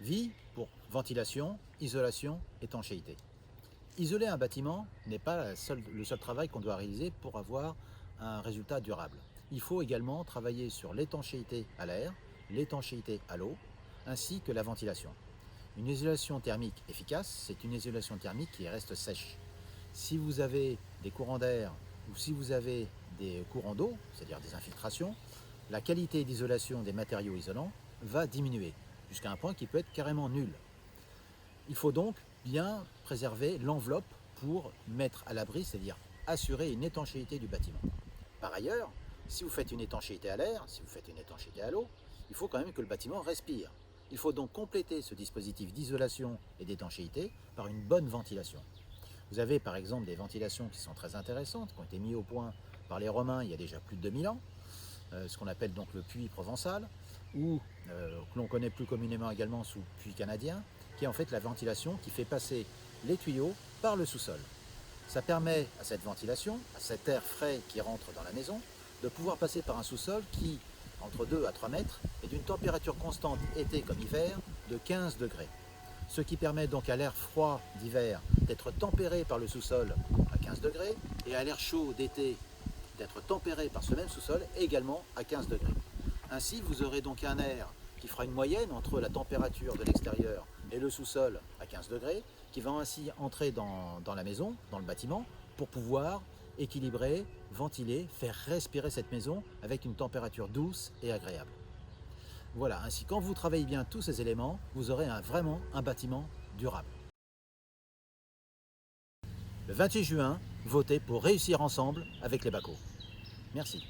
V pour ventilation, isolation, étanchéité. Isoler un bâtiment n'est pas le seul travail qu'on doit réaliser pour avoir un résultat durable. Il faut également travailler sur l'étanchéité à l'air, l'étanchéité à l'eau, ainsi que la ventilation. Une isolation thermique efficace, c'est une isolation thermique qui reste sèche. Si vous avez des courants d'air ou si vous avez des courants d'eau, c'est-à-dire des infiltrations, la qualité d'isolation des matériaux isolants va diminuer jusqu'à un point qui peut être carrément nul. Il faut donc bien préserver l'enveloppe pour mettre à l'abri, c'est-à-dire assurer une étanchéité du bâtiment. Par ailleurs, si vous faites une étanchéité à l'air, si vous faites une étanchéité à l'eau, il faut quand même que le bâtiment respire. Il faut donc compléter ce dispositif d'isolation et d'étanchéité par une bonne ventilation. Vous avez par exemple des ventilations qui sont très intéressantes, qui ont été mises au point par les Romains il y a déjà plus de 2000 ans, ce qu'on appelle donc le puits provençal, ou que l'on connaît plus communément également sous puits canadien, qui est en fait la ventilation qui fait passer les tuyaux par le sous-sol. Ça permet à cette ventilation, à cet air frais qui rentre dans la maison, de pouvoir passer par un sous-sol qui, entre 2 à 3 mètres, est d'une température constante, été comme hiver, de 15 degrés. Ce qui permet donc à l'air froid d'hiver d'être tempéré par le sous-sol à 15 degrés et à l'air chaud d'été d'être tempéré par ce même sous-sol également à 15 degrés. Ainsi, vous aurez donc un air qui fera une moyenne entre la température de l'extérieur et le sous-sol à 15 degrés, qui va ainsi entrer dans la maison, dans le bâtiment, pour pouvoir équilibrer, ventiler, faire respirer cette maison avec une température douce et agréable. Voilà, ainsi quand vous travaillez bien tous ces éléments, vous aurez vraiment un bâtiment durable. Le 28 juin, votez pour réussir ensemble avec les BACO. Merci.